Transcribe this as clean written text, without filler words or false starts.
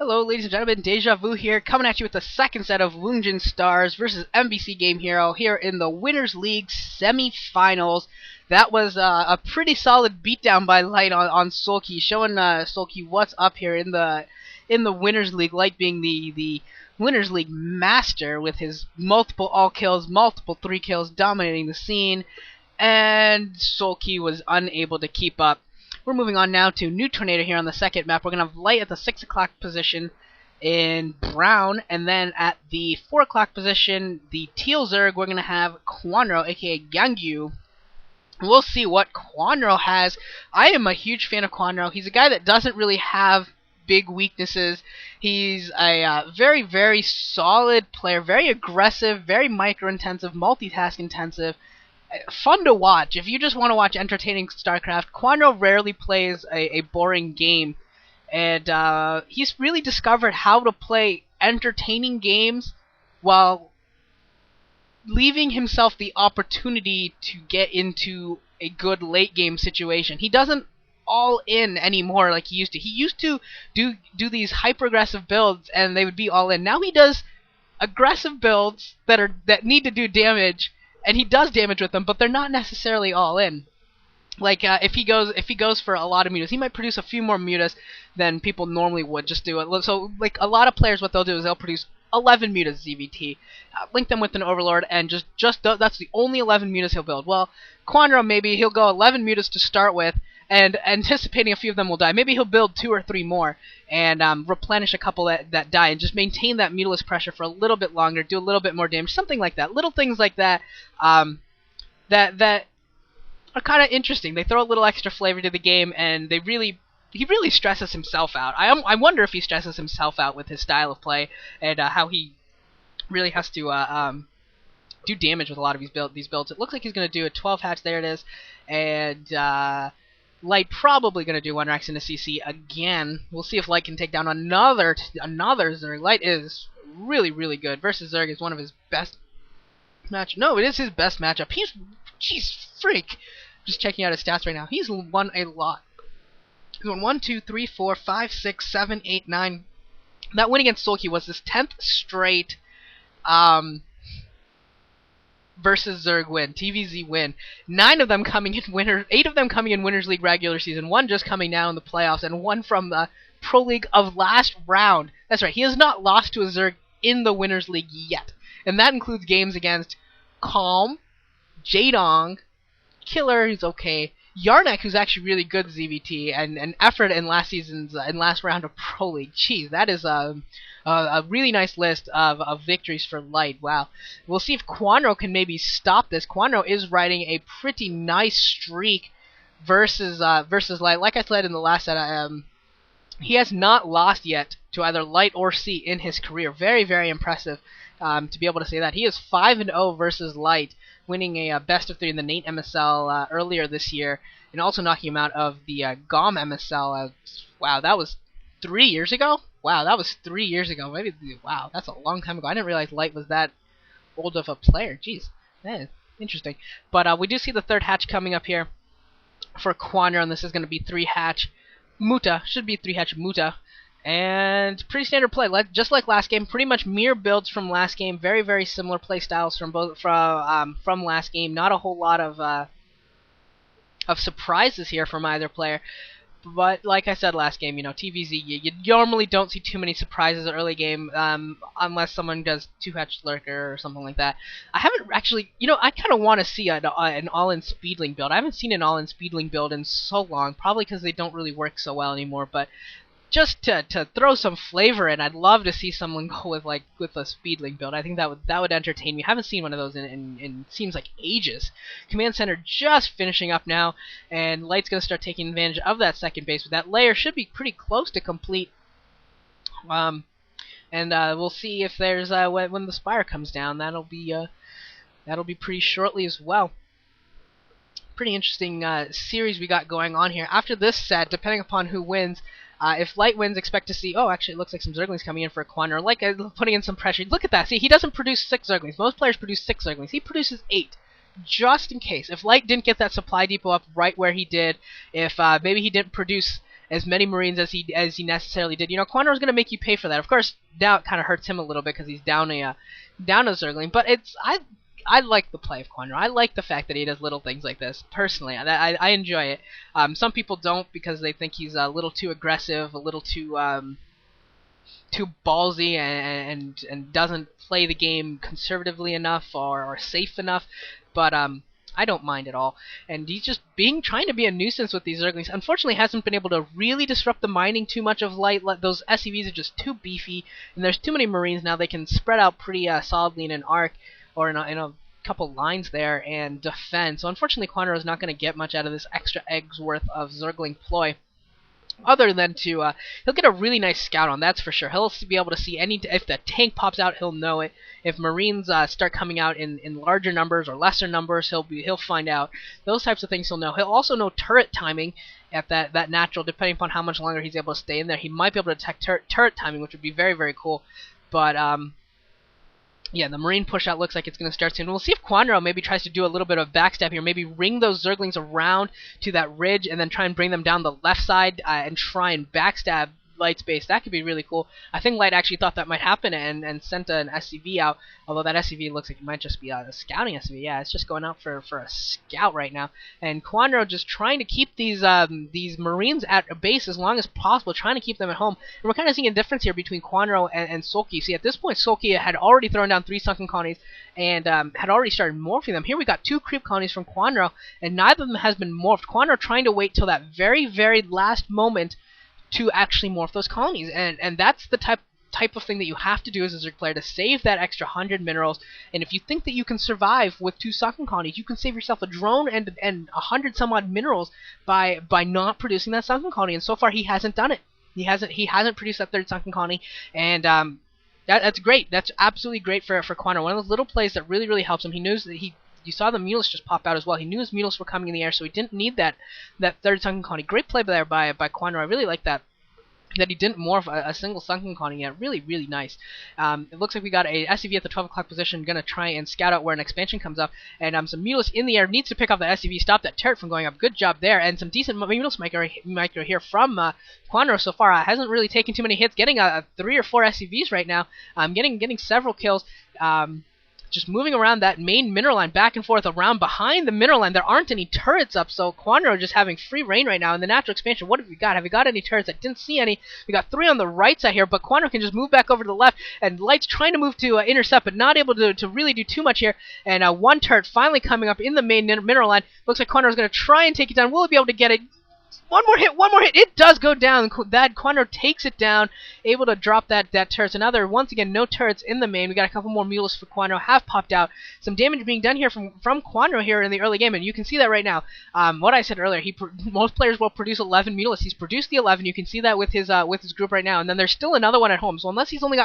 Hello, ladies and gentlemen, Deja Vu here, coming at you with the second set of Lunjin Stars versus MBC Game Hero here in the Winners League semi-finals. That was a pretty solid beatdown by Light on Sulky, showing Sulky what's up here in the Winners League. Light being the Winners League master with his multiple all kills, multiple 3 kills, dominating the scene, and Sulky was unable to keep up. We're moving on now to New Tornado here on the second map. We're going to have Light at the 6 o'clock position in brown, and then at the 4 o'clock position, the teal Zerg, we're going to have Kwanro, aka Gangyu. We'll see what Kwanro has. I am a huge fan of Kwanro. He's a guy that doesn't really have big weaknesses. He's a very, very solid player, very aggressive, very micro-intensive, multitask-intensive. Fun to watch. If you just want to watch entertaining StarCraft, Kwanro rarely plays a boring game, and he's really discovered how to play entertaining games while leaving himself the opportunity to get into a good late game situation. He doesn't all in anymore like he used to. He used to do these hyper aggressive builds and they would be all in. Now he does aggressive builds that need to do damage, and he does damage with them, but they're not necessarily all in. Like if he goes for a lot of mutas, he might produce a few more mutas than people normally would. Just do it. So like a lot of players, what they'll do is they'll produce 11 mutas ZVT, link them with an Overlord, and that's the only 11 mutas he'll build. Well, Kwanro, maybe he'll go 11 mutas to start with, and anticipating a few of them will die. Maybe he'll build 2 or 3 more and replenish a couple that die, and just maintain that mutalist pressure for a little bit longer, do a little bit more damage, something like that. Little things like that that are kind of interesting. They throw a little extra flavor to the game, and he really stresses himself out. I wonder if he stresses himself out with his style of play, and how he really has to do damage with a lot of these builds. It looks like he's going to do a 12 hatch. There it is. And Light probably going to do 1 Rex into CC again. We'll see if Light can take down another Zerg. Light is really, really good. Versus Zerg is one of his best match. No, it is his best matchup. Jeez, freak. Just checking out his stats right now. He's won a lot. He's won 1, 2, 3, 4, 5, 6, 7, 8, 9. That win against Sulky was his 10th straight versus Zerg win, TVZ win. 8 of them coming in Winners League regular season, 1 just coming now in the playoffs, and 1 from the Pro League of last round. That's right, he has not lost to a Zerg in the Winners League yet. And that includes games against Calm, Jadong, Killer, who's okay, Yarnak, who's actually really good ZVT, and Effort in last round of Pro League. Jeez, that is a really nice list of victories for Light. Wow. We'll see if Kwanro can maybe stop this. Kwanro is riding a pretty nice streak versus Light. Like I said in the last set, he has not lost yet to either Light or C in his career. Very, very impressive to be able to say that. He is 5-0 versus Light, winning a best of 3 in the Nate MSL earlier this year, and also knocking him out of the GOM MSL. Wow, that was 3 years ago? Wow, that was 3 years ago. Wow, that's a long time ago. I didn't realize Light was that old of a player. Jeez, that is interesting. But we do see the 3rd hatch coming up here for Kwanro, and this is going to be 3 hatch Muta. Should be 3 hatch Muta. And pretty standard play, just like last game. Pretty much mirror builds from last game. Very, very similar play styles from last game. Not a whole lot of surprises here from either player. But like I said last game, TVZ, you normally don't see too many surprises early game, unless someone does 2-hatch Lurker or something like that. I haven't actually, I kind of want to see an all-in Speedling build. I haven't seen an all-in Speedling build in so long, probably because they don't really work so well anymore, but just to throw some flavor in, I'd love to see someone go with a Speedling build. I think that would entertain me. I haven't seen one of those in seems like ages. Command Center just finishing up now, and Light's gonna start taking advantage of that second base. But that layer should be pretty close to complete. And we'll see if there's when the Spire comes down. That'll be pretty shortly as well. Pretty interesting series we got going on here. After this set, depending upon who wins. If Light wins, expect to see... Oh, actually, it looks like some Zerglings coming in for a Kwanro. Like, putting in some pressure. Look at that. See, he doesn't produce 6 Zerglings. Most players produce 6 Zerglings. He produces 8. Just in case. If Light didn't get that supply depot up right where he did, if maybe he didn't produce as many Marines as he necessarily did. You know, Kwanro's going to make you pay for that. Of course, now it kind of hurts him a little bit because he's down a Zergling. But I like the play of Kwanro. I like the fact that he does little things like this. Personally, I enjoy it. Some people don't because they think he's a little too aggressive, a little too ballsy, and doesn't play the game conservatively enough or safe enough. But I don't mind at all. And he's just trying to be a nuisance with these Zerglings. Unfortunately, hasn't been able to really disrupt the mining too much of light. Those SCVs are just too beefy, and there's too many Marines now. They can spread out pretty solidly in an arc or in a couple lines there and defend. So unfortunately, Kwanro is not going to get much out of this extra egg's worth of Zergling ploy. Other than to, he'll get a really nice scout on, that's for sure. He'll be able to see if the tank pops out, he'll know it. If Marines start coming out in larger numbers or lesser numbers, he'll find out. Those types of things he'll know. He'll also know turret timing at that natural, depending upon how much longer he's able to stay in there. He might be able to detect turret timing, which would be very, very cool. But yeah, the Marine push-out looks like it's going to start soon. We'll see if Kwanro maybe tries to do a little bit of backstab here, maybe ring those Zerglings around to that ridge and then try and bring them down the left side and try and backstab Light's base. That could be really cool. I think Light actually thought that might happen and sent an SCV out, although that SCV looks like it might just be a scouting SCV. Yeah, it's just going out for a scout right now. And Kwanro just trying to keep these Marines at a base as long as possible, trying to keep them at home. And we're kind of seeing a difference here between Kwanro and Sulky. See, at this point, Sulky had already thrown down 3 sunken colonies and had already started morphing them. Here we got 2 creep colonies from Kwanro, and neither of them has been morphed. Kwanro trying to wait till that very, very last moment to actually morph those colonies, and that's the type of thing that you have to do as a Zerg player to save that extra 100 minerals. And if you think that you can survive with 2 sunken colonies, you can save yourself a drone and 100 some odd minerals by not producing that sunken colony. And so far he hasn't done it. He hasn't produced that 3rd sunken colony, and that's great. That's absolutely great for Kwanro. One of those little plays that really, really helps him. He knows that you saw the Mules just pop out as well. He knew his Mules were coming in the air, so he didn't need that 3rd sunken colony. Great play there by Kwanro. I really like that he didn't morph a single sunken colony yet. Really, really nice. It looks like we got a SCV at the 12 o'clock position, going to try and scout out where an expansion comes up. And some Mules in the air, needs to pick up the SCV, stop that turret from going up. Good job there. And some decent Mules micro here from Kwanro so far. Hasn't really taken too many hits, getting 3 or 4 SCVs right now. Getting several kills. Just moving around that main mineral line back and forth around behind the mineral line. There aren't any turrets up, so Kwanro just having free reign right now in the natural expansion. What have we got? Have we got any turrets? I didn't see any. We got 3 on the right side here, but Kwanro can just move back over to the left, and Light's trying to move to intercept, but not able to really do too much here. And 1 turret finally coming up in the main mineral line. Looks like Kwanro's going to try and take it down. Will he be able to get it? One more hit. It does go down. That Kwanro takes it down, able to drop that turret. So now there are once again no turrets in the main. We got a couple more Mules for Kwanro have popped out. Some damage being done here from Kwanro here in the early game, and you can see that right now. What I said earlier, most players will produce 11 Mules. He's produced the 11. You can see that with his group right now, and then there's still another one at home. So unless he's only got